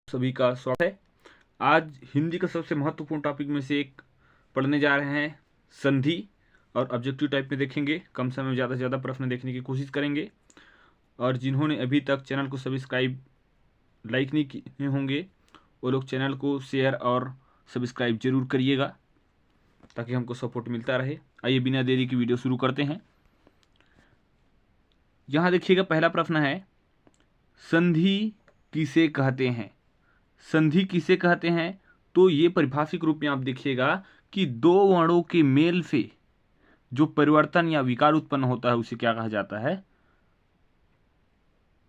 सभी का स्वागत है। आज हिंदी का सबसे महत्वपूर्ण टॉपिक में से एक पढ़ने जा रहे हैं, संधि, और ऑब्जेक्टिव टाइप में देखेंगे। कम समय में ज़्यादा से ज़्यादा प्रश्न देखने की कोशिश करेंगे। और जिन्होंने अभी तक चैनल को सब्सक्राइब लाइक नहीं किए होंगे वो लोग चैनल को शेयर और सब्सक्राइब जरूर करिएगा ताकि हमको सपोर्ट मिलता रहे। आइए बिना देरी की वीडियो शुरू करते हैं। यहाँ देखिएगा, पहला प्रश्न है, संधि किसे कहते हैं? संधि किसे कहते हैं? तो ये परिभाषिक रूप में आप देखिएगा कि दो वर्णों के मेल से जो परिवर्तन या विकार उत्पन्न होता है उसे क्या कहा जाता है?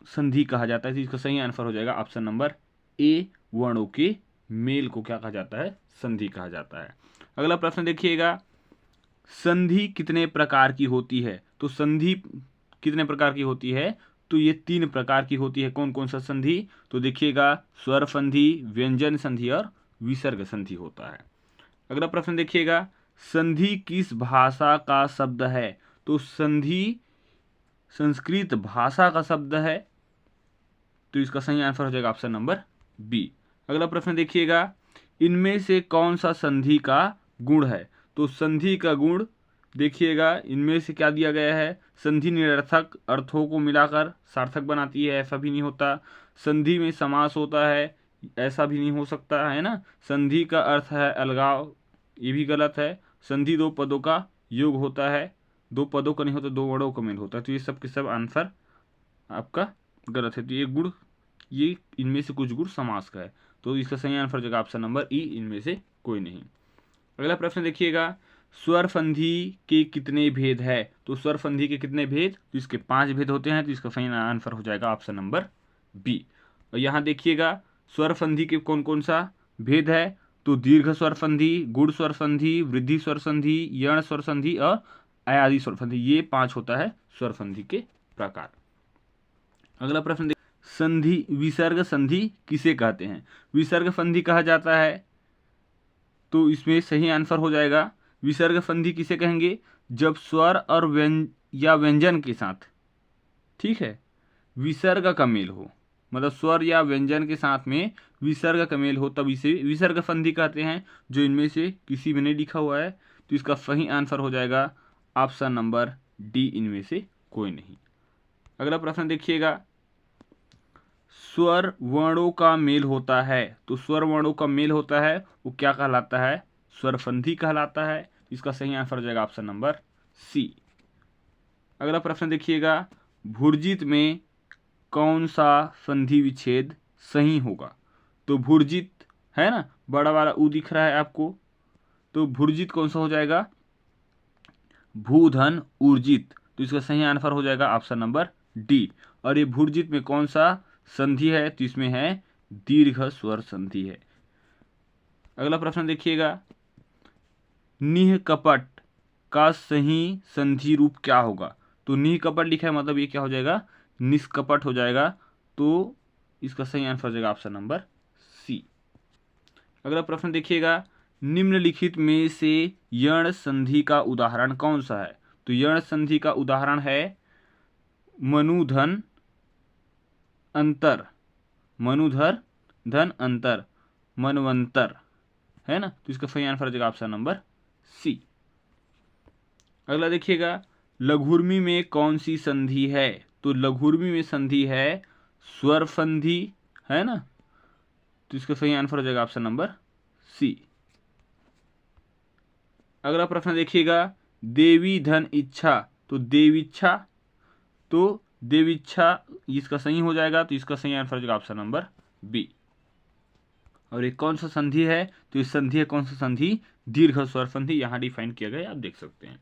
संधि कहा जाता है। तो इसका सही आंसर हो जाएगा ऑप्शन नंबर ए, वर्णों के मेल को क्या कहा जाता है? संधि कहा जाता है। अगला प्रश्न देखिएगा, संधि कितने प्रकार की होती है? तो संधि कितने प्रकार की होती है? तो ये 3 प्रकार की होती है। कौन कौन सा संधि? तो देखिएगा, स्वर संधि, व्यंजन संधि और विसर्ग संधि होता है। अगला प्रश्न देखिएगा, संधि किस भाषा का शब्द है? तो संधि संस्कृत भाषा का शब्द है। तो इसका सही आंसर हो जाएगा ऑप्शन नंबर बी। अगला प्रश्न देखिएगा, इनमें से कौन सा संधि का गुण है? तो संधि का गुण देखिएगा, इनमें से क्या दिया गया है? संधि निरर्थक अर्थों को मिलाकर सार्थक बनाती है, ऐसा भी नहीं होता। संधि में समास होता है, ऐसा भी नहीं हो सकता है ना। संधि का अर्थ है अलगाव, ये भी गलत है। संधि दो पदों का योग होता है, दो पदों का नहीं होता, दो वर्णों का मेल होता है। तो ये सब के सब आंसर आपका गलत है। तो ये गुण, ये इनमें से कुछ गुण समास का है। तो इसका सही आंसर हो जाएगा ऑप्शन नंबर ई, इनमें से कोई नहीं। अगला प्रश्न देखिएगा, स्वर संधि के कितने भेद है? तो स्वर संधि के कितने भेद? तो इसके 5 भेद होते हैं। तो इसका सही आंसर हो जाएगा ऑप्शन नंबर बी। और यहाँ देखिएगा, स्वर संधि के कौन कौन सा भेद है? तो दीर्घ स्वर संधि, गुण स्वर संधि, वृद्धि स्वर संधि, यण स्वर संधि और अयादि स्वर संधि, ये 5 होता है स्वर संधि के प्रकार। अगला प्रश्न, संधि विसर्ग संधि किसे कहते हैं? विसर्ग संधि कहा जाता है। तो इसमें सही आंसर हो जाएगा, विसर्ग संधि किसे कहेंगे? जब स्वर और व्यंजन के साथ, ठीक है, विसर्ग का मेल हो, मतलब स्वर या व्यंजन के साथ में विसर्ग का मेल हो, तब इसे विसर्ग संधि कहते हैं। जो इनमें से किसी में नहीं लिखा हुआ है, तो इसका सही आंसर हो जाएगा ऑप्शन नंबर डी, इनमें से कोई नहीं। अगला प्रश्न देखिएगा, स्वर वर्णों का मेल होता है। तो स्वर वर्णों का मेल होता है वो क्या कहलाता है? स्वर संधि कहलाता है। इसका सही आंसर हो जाएगा ऑप्शन नंबर सी। अगला प्रश्न देखिएगा, भुर्जित में कौन सा संधि विच्छेद सही होगा? तो भुर्जित है ना, बड़ा वाला ऊ दिख रहा है आपको, तो भुर्जित कौन सा हो जाएगा? भूधन ऊर्जित। तो इसका सही आंसर हो जाएगा ऑप्शन नंबर डी। और ये भुर्जित में कौन सा संधि है? तो इसमें है दीर्घ स्वर संधि है। अगला प्रश्न देखिएगा, निह कपट का सही संधि रूप क्या होगा? तो निह कपट लिखा है, मतलब ये क्या हो जाएगा? निष्कपट हो जाएगा। तो इसका सही आंसर हो जाएगा ऑप्शन नंबर सी। अगला प्रश्न देखिएगा, निम्नलिखित में से यण संधि का उदाहरण कौन सा है? तो यण संधि का उदाहरण है मनुधन अंतर, मनुधर धन अंतर, मनवंतर, है ना। तो इसका सही आंसर हो जाएगा ऑप्शन नंबर सी। अगला देखिएगा, लघुर्मी में कौन सी संधि है? तो लघुर्मी में संधि है स्वर संधि, है ना। तो इसका सही आंसर हो जाएगा ऑप्शन नंबर सी। अगला प्रश्न देखिएगा, देवी धन इच्छा, तो देवीच्छा, तो देवीच्छा इसका सही हो जाएगा। तो इसका सही आंसर हो जाएगा ऑप्शन नंबर बी। और ये कौन सा संधि है? तो इस संधि है कौन सा संधि? दीर्घ स्वर संधि, यहाँ डिफाइन किया गया है, आप देख सकते हैं।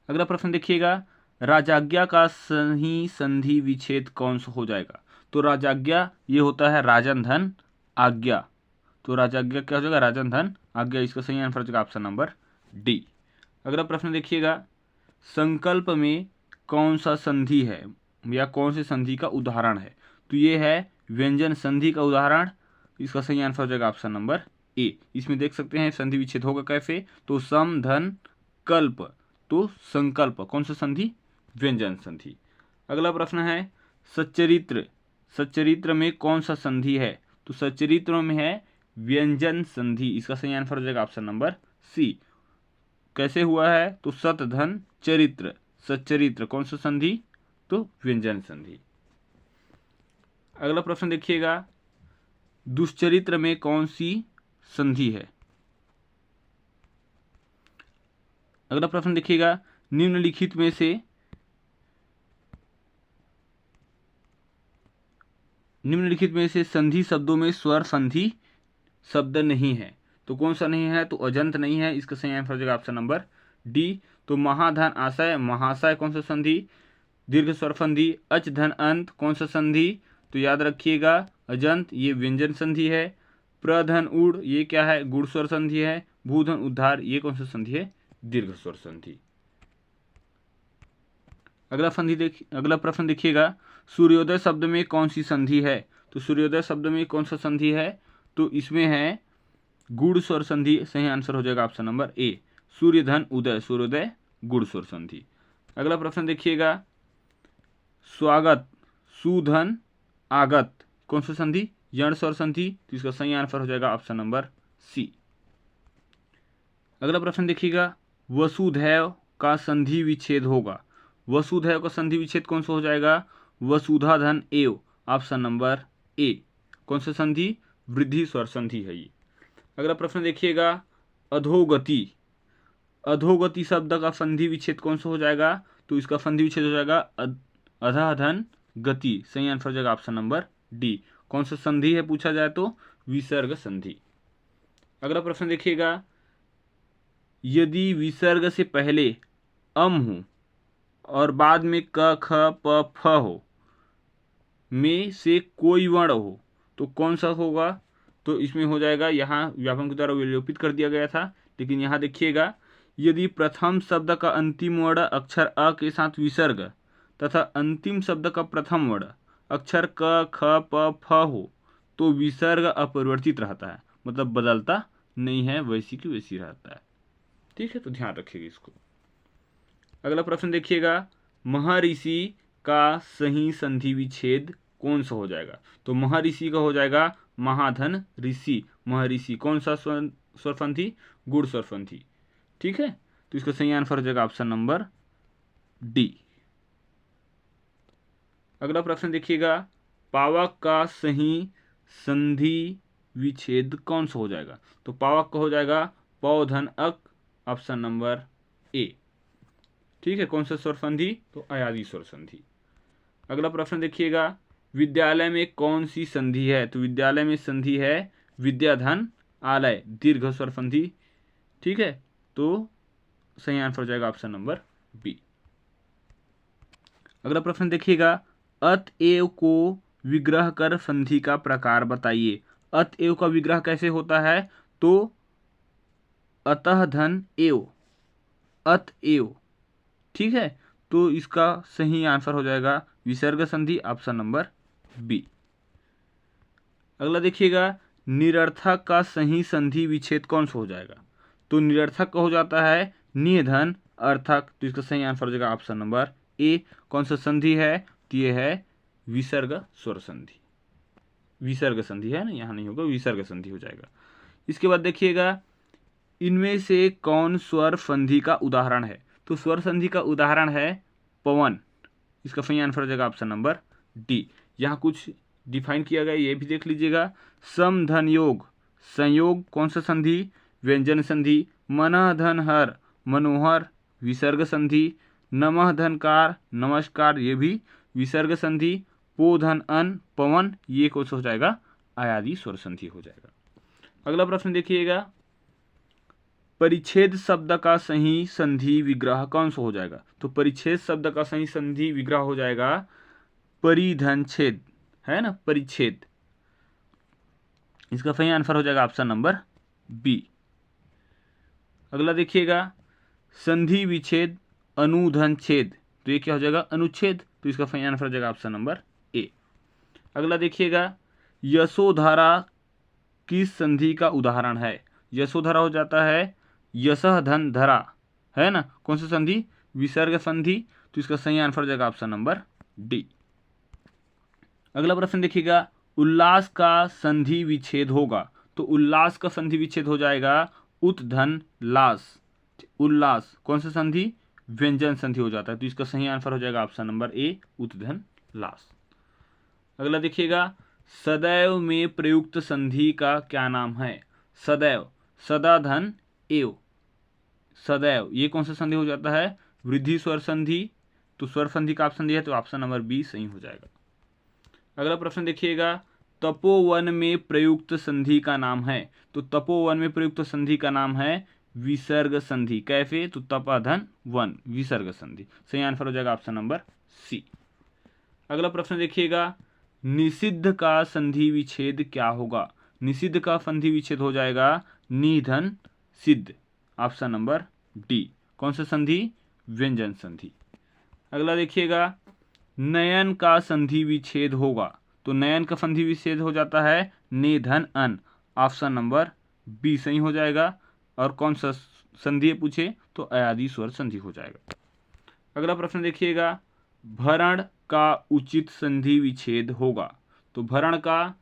अगला प्रश्न देखिएगा, राजाज्ञा का सही संधि विच्छेद कौन सा हो जाएगा? तो राजाज्ञा ये होता है राजन धन आज्ञा। तो राजाज्ञा क्या हो जाएगा? राजन धन आज्ञा। इसका सही आंसर हो जाएगा ऑप्शन नंबर डी। अगला प्रश्न देखिएगा, संकल्प में कौन सा संधि है या कौन से संधि का उदाहरण है? तो ये है व्यंजन संधि का उदाहरण। इसका सही आंसर हो जाएगा ऑप्शन नंबर ए। इसमें देख सकते हैं संधि विच्छेद होगा कैसे? तो सम धन कल्प, तो संकल्प कौन सा संधि? व्यंजन संधि। अगला प्रश्न है, सच्चरित्र, सच्चरित्र में कौन सा संधि है? तो सच्चरित्रों में है व्यंजन संधि। इसका सही आंसर हो जाएगा ऑप्शन नंबर सी। कैसे हुआ है? तो सत धन चरित्र, सच्चरित्र कौन सा संधि? तो व्यंजन संधि। अगला प्रश्न देखिएगा, दुष्चरित्र में कौन सी संधि है? अगला प्रश्न देखिएगा, निम्नलिखित में से संधि शब्दों में स्वर संधि शब्द नहीं है। तो कौन सा नहीं है? तो अजंत नहीं है। इसका सही आंसर हो जाएगा ऑप्शन नंबर डी। तो महाधन आशय, महाशय कौन सा संधि? दीर्घ स्वर संधि। अच धन अंत कौन सा संधि? तो याद रखिएगा अजंत, ये व्यंजन संधि है। प्रधन उड़ ये क्या है? गुड़ स्वर संधि है। भूधन उद्धार ये कौन सा संधि है? दीर्घ स्वर संधि। अगला प्रश्न देखिएगा, सूर्योदय शब्द में कौन सी संधि है? तो सूर्योदय शब्द में कौन सा संधि है? तो इसमें है गुड़ स्वर संधि। सही आंसर हो जाएगा ऑप्शन नंबर ए। सूर्य धन उदय, सूर्योदय गुड़ स्वर संधि। अगला प्रश्न देखिएगा, स्वागत सुधन आगत कौन सा संधि? यण स्वर संधि। तो इसका सही आंसर हो जाएगा ऑप्शन नंबर सी। अगला प्रश्न देखिएगा, वसुधैव का संधि विच्छेद होगा। वसुधैव का संधि विच्छेद कौन सा हो जाएगा? वसुधा धन एव, ऑप्शन नंबर ए। कौन सा संधि? वृद्धि स्वर संधि है ये। अगला प्रश्न देखिएगा, अधोगति, अधोगति शब्द का संधि विच्छेद कौन सा हो जाएगा? तो इसका संधि विच्छेद हो जाएगा अधः धन गति। सही आंसर हो जाएगा ऑप्शन नंबर डी। कौन सा संधि है पूछा जाए तो विसर्ग संधि। अगला प्रश्न देखिएगा, यदि विसर्ग से पहले अम हो और बाद में क ख प फ हो में से कोई वर्ण हो तो कौन सा होगा? तो इसमें हो जाएगा, यहाँ व्याकरण के द्वारा विलोपित कर दिया गया था, लेकिन यहाँ देखिएगा, यदि प्रथम शब्द का अंतिम वर्ण अक्षर अ के साथ विसर्ग तथा अंतिम शब्द का प्रथम वर्ण अक्षर क ख प फ हो तो विसर्ग अपरिवर्तित रहता है, मतलब बदलता नहीं है, वैसी की वैसी रहता है। ठीक है, तो ध्यान रखिएगा इसको। अगला प्रश्न देखिएगा, महर्षि का सही संधि विच्छेद कौन सा हो जाएगा? तो महर्षि का हो जाएगा महाधन ऋषि। महर्षि कौन सा स्वर संधि? गुड़ स्वर संधि। ठीक है, तो इसका सही आंसर हो जाएगा ऑप्शन नंबर डी। अगला प्रश्न देखिएगा, पावक का सही संधि विच्छेद कौन सा हो जाएगा? तो पावक का हो जाएगा पौधन अक, ऑप्शन नंबर ए। ठीक है, कौन सा स्वर संधि? तो अयादी स्वर संधि। अगला प्रश्न देखिएगा, विद्यालय में कौन सी संधि है? तो विद्यालय में संधि है विद्याधन आलय, दीर्घ स्वर संधि। ठीक है, तो सही आंसर हो जाएगा ऑप्शन नंबर बी। अगला प्रश्न देखिएगा, अतएव को विग्रह कर संधि का प्रकार बताइए। अतएव का विग्रह कैसे होता है? तो अतः धन एव, अतएव। ठीक है, तो इसका सही आंसर हो जाएगा विसर्ग संधि, ऑप्शन नंबर बी। अगला देखिएगा, निरर्थक का सही संधि विच्छेद कौन सा हो जाएगा? तो निरर्थक का हो जाता है निधन अर्थक। तो इसका सही आंसर हो जाएगा ऑप्शन नंबर ए। कौन सा संधि है? तो ये है विसर्ग स्वर संधि, विसर्ग संधि है ना, यहाँ नहीं होगा, विसर्ग संधि हो जाएगा। इसके बाद देखिएगा, इनमें से कौन स्वर संधि का उदाहरण है? तो स्वर संधि का उदाहरण है पवन। इसका सही आंसर हो जाएगा ऑप्शन नंबर डी। यहाँ कुछ डिफाइन किया गया, ये भी देख लीजिएगा। सम धन योग, संयोग कौन सा संधि? व्यंजन संधि। मनः धन हर, मनोहर, विसर्ग संधि। नमः धन कार, नमस्कार, ये भी विसर्ग संधि। पो धन अन, पवन, ये कौन सा हो जाएगा? अयादी स्वर संधि हो जाएगा। अगला प्रश्न देखिएगा, परिच्छेद शब्द का सही संधि विग्रह कौन सा हो जाएगा? तो परिच्छेद शब्द का सही संधि विग्रह हो जाएगा परिधन छेद, है ना, परिच्छेद। इसका सही आंसर हो जाएगा ऑप्शन नंबर बी। अगला देखिएगा, संधि विच्छेद अनुधन छेद, तो ये क्या हो जाएगा? अनुच्छेद। तो इसका सही आंसर हो जाएगा ऑप्शन नंबर ए। अगला देखिएगा, यशोधरा किस संधि का उदाहरण है? यशोधरा हो जाता है यशः धन धरा, है ना, कौन सा संधि? विसर्ग संधि। तो इसका सही आंसर हो जाएगा ऑप्शन नंबर डी। अगला प्रश्न देखिएगा, उल्लास का संधि विच्छेद होगा, तो उल्लास का संधि विच्छेद हो जाएगा उत धन लास। उल्लास कौन सा संधि, व्यंजन संधि हो जाता है, तो इसका सही आंसर हो जाएगा ऑप्शन नंबर ए उत धन लास। अगला देखिएगा, सदैव में प्रयुक्त संधि का क्या नाम है। सदैव, सदा धन एव, सदैव ये कौन सा संधि हो जाता है, वृद्धि स्वर संधि, तो स्वर संधि का ऑप्शन दिया है, तो ऑप्शन नंबर बी सही हो जाएगा। अगला प्रश्न देखिएगा, तपोवन में प्रयुक्त संधि का नाम है, तो तपोवन में प्रयुक्त संधि का नाम है विसर्ग संधि। कैफे, तो तपा धन वन, विसर्ग संधि। सही आंसर हो जाएगा ऑप्शन नंबर सी। अगला प्रश्न देखिएगा, निषिद्ध का संधि विच्छेद क्या होगा। निषिद्ध का संधि विच्छेद हो जाएगा निधन सिद्ध, ऑप्शन नंबर डी। कौन सा संधि, व्यंजन संधि। अगला देखिएगा, नयन का संधि विच्छेद होगा, तो नयन का संधि विच्छेद हो जाता है निधन अन, ऑप्शन नंबर बी सही हो जाएगा। और कौन सा संधि पूछे, तो अयादि स्वर संधि हो जाएगा। अगला प्रश्न देखिएगा, भरण का उचित संधि विच्छेद होगा, तो भरण का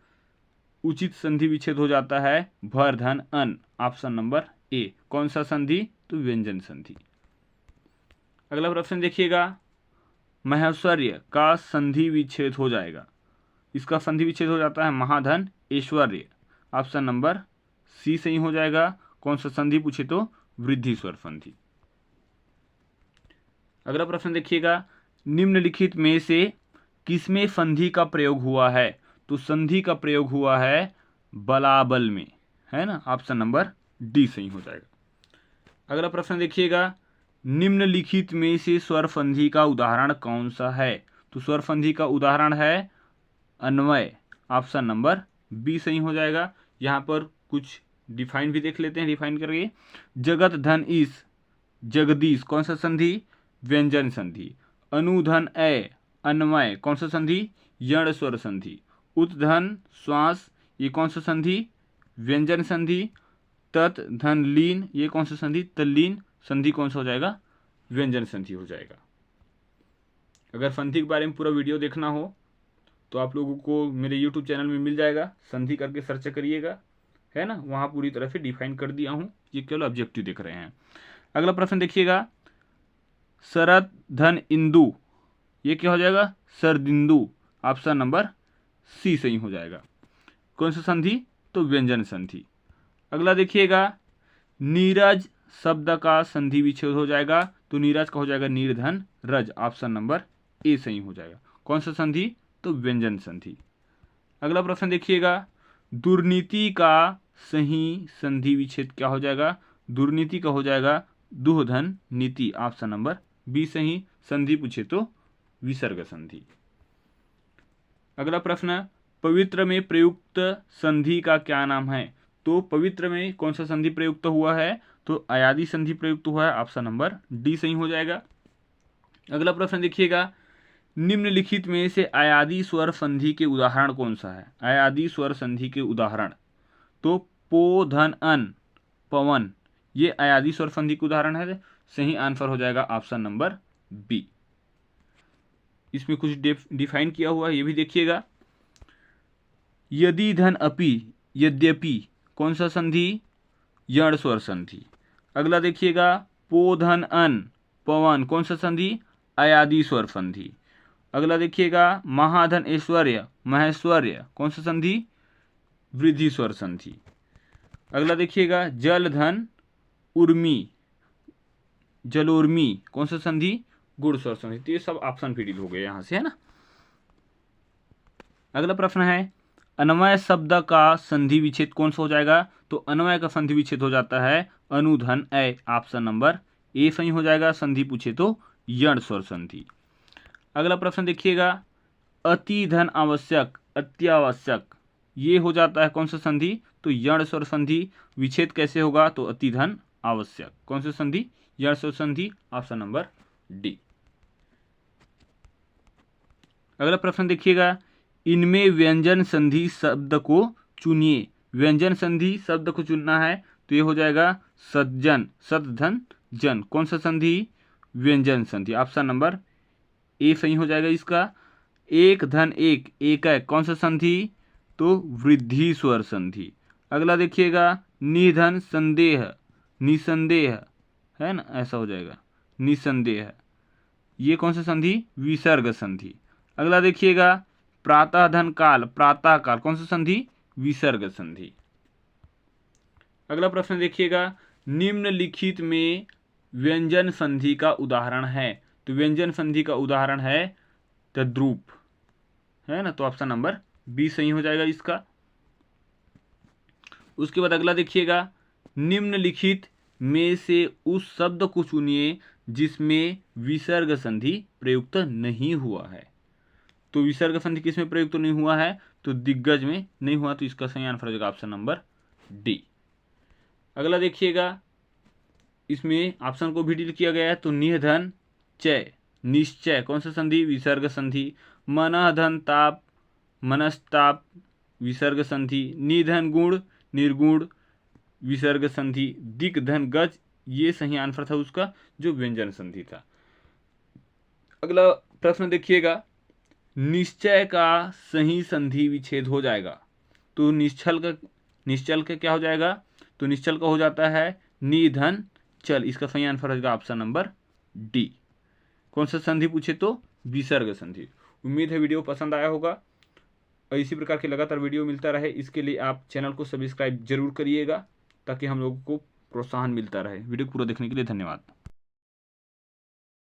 उचित संधि विच्छेद हो जाता है भर धन अन, ऑप्शन नंबर ए। कौन सा संधि, तो व्यंजन संधि। अगला प्रश्न देखिएगा, महैश्वर्य का संधि विच्छेद हो जाएगा, इसका संधि विच्छेद हो जाता है महाधन ऐश्वर्य, ऑप्शन नंबर सी सही हो जाएगा। कौन सा संधि पूछे, तो वृद्धि स्वर संधि। अगला प्रश्न देखिएगा, निम्नलिखित में से किसमें संधि का प्रयोग हुआ है, तो संधि का प्रयोग हुआ है बलाबल में, है ना, ऑप्शन नंबर डी सही हो जाएगा। अगला प्रश्न देखिएगा, निम्नलिखित में से स्वर संधि का उदाहरण कौन सा है, तो स्वर संधि का उदाहरण है अन्वय, ऑप्शन नंबर बी सही हो जाएगा। यहाँ पर कुछ डिफाइन भी देख लेते हैं, डिफाइन करके, जगत धन इस, जगदीश कौन सा संधि, व्यंजन संधि। अनुधन ए, अन्वय कौन सा संधि, यण स्वर संधि। उत्धन श्वास, ये कौन सा संधि, व्यंजन संधि। तत् धन लीन, ये कौन सा संधि, तल्लीन संधि कौन सा हो जाएगा, व्यंजन संधि हो जाएगा। अगर संधि के बारे में पूरा वीडियो देखना हो तो आप लोगों को मेरे YouTube चैनल में मिल जाएगा, संधि करके सर्च करिएगा, है ना, वहाँ पूरी तरह से डिफाइन कर दिया हूँ, ये केवल ऑब्जेक्टिव देख रहे हैं। अगला प्रश्न देखिएगा, शरद धन इंदु, ये क्या हो जाएगा, शरदिंदु, ऑप्शन नंबर सी सही हो जाएगा। कौन सा संधि, तो व्यंजन संधि। अगला देखिएगा, नीरज शब्द का संधि विच्छेद हो जाएगा, तो नीरज का हो जाएगा निर्धन रज, ऑप्शन नंबर ए सही हो जाएगा। कौन सा संधि, तो व्यंजन संधि। अगला प्रश्न देखिएगा, दुर्नीति का सही संधि विच्छेद क्या हो जाएगा, दुर्नीति का हो जाएगा दुहधन नीति, ऑप्शन नंबर बी सही। संधि पूछे तो विसर्ग संधि। अगला प्रश्न, पवित्र में प्रयुक्त संधि का क्या नाम है, तो पवित्र में कौन सा संधि प्रयुक्त हुआ है, तो अयादि संधि प्रयुक्त हुआ है, ऑप्शन नंबर डी सही हो जाएगा। अगला प्रश्न देखिएगा, निम्नलिखित में से अयादि स्वर संधि के उदाहरण कौन सा है। अयादि स्वर संधि के उदाहरण, तो पो धन अन, पवन, ये अयादि स्वर संधि के उदाहरण है, सही आंसर हो जाएगा ऑप्शन नंबर बी। इसमें कुछ डिफाइन किया हुआ है, ये भी देखिएगा। यदि धन अपि, यद्यपि कौन सा संधि, यण स्वर संधि। अगला देखिएगा, पो धन अन, पवन कौन सा संधि, अयादि स्वर संधि। अगला देखिएगा, महाधन ऐश्वर्य, महेश्वर्य कौन सा संधि, वृद्धि स्वर संधि। अगला देखिएगा, जल धन उर्मी, जलोर्मी कौन सा संधि, गुण स्वर संधि। तो ये सब ऑप्शन फिल हो गए यहाँ से, है ना। अगला प्रश्न है, अन्वय शब्द का संधि विच्छेद कौन सा हो जाएगा, तो अन्वय का संधि विच्छेद हो जाता है अनुधन ए, ऑप्शन नंबर ए सही हो जाएगा। संधि पूछे तो यण स्वर संधि। अगला प्रश्न देखिएगा, अति धन आवश्यक, अत्यावश्यक, ये हो जाता है कौन सा संधि, तो यण स्वर संधि। विच्छेद कैसे होगा, तो अति धन आवश्यक, कौन सा संधि, यण स्वर संधि, ऑप्शन नंबर डी। अगला प्रश्न देखिएगा, इनमें व्यंजन संधि शब्द को चुनिए। व्यंजन संधि शब्द को चुनना है, तो ये हो जाएगा सज्जन, सतधन जन, कौन सा संधि, व्यंजन संधि, ऑप्शन नंबर ए सही हो जाएगा इसका। एक धन एक, एक कौन सा संधि, तो वृद्धि स्वर संधि। अगला देखिएगा निधन संदेह, निसंदेह, है ना, ऐसा हो जाएगा निसंदेह। ये कौन सा संधि? विसर्ग संधि। अगला देखिएगा प्रातः धन काल, प्रातः काल, कौन सा संधि? विसर्ग संधि। अगला प्रश्न देखिएगा निम्नलिखित में व्यंजन संधि का उदाहरण है। तो व्यंजन संधि का उदाहरण है तद्रूप, है ना, तो ऑप्शन नंबर बी सही हो जाएगा इसका। उसके बाद अगला देखिएगा निम्नलिखित में से उस शब्द को चुनिए जिसमें विसर्ग संधि प्रयुक्त नहीं हुआ है। तो विसर्ग संधि किसमें प्रयुक्त नहीं हुआ है? तो दिग्गज में नहीं हुआ, तो इसका सही आंसर हो जाएगा ऑप्शन नंबर डी। अगला देखिएगा इसमें ऑप्शन को भी डील किया गया है, तो निधन चय, निश्चय, कौन सा संधि? विसर्ग संधि। मनः धन ताप, मनस्ताप, विसर्ग संधि। निधन गुण, निर्गुण, विसर्ग संधि। दिक धन गज, ये सही आंसर था उसका, जो व्यंजन संधि था। अगला प्रश्न देखिएगा निश्चय का सही संधि विच्छेद हो जाएगा। तो निश्चल का क्या हो जाएगा? तो निश्चल का हो जाता है निधन चल, इसका सही आंसर होगा ऑप्शन नंबर डी। कौन सा संधि पूछे? तो विसर्ग संधि। उम्मीद है वीडियो पसंद आया होगा और इसी प्रकार के लगातार वीडियो मिलता रहे, इसके लिए आप चैनल को सब्सक्राइब जरूर करिएगा ताकि हम लोगों को प्रोत्साहन मिलता रहे। वीडियो पूरा देखने के लिए धन्यवाद।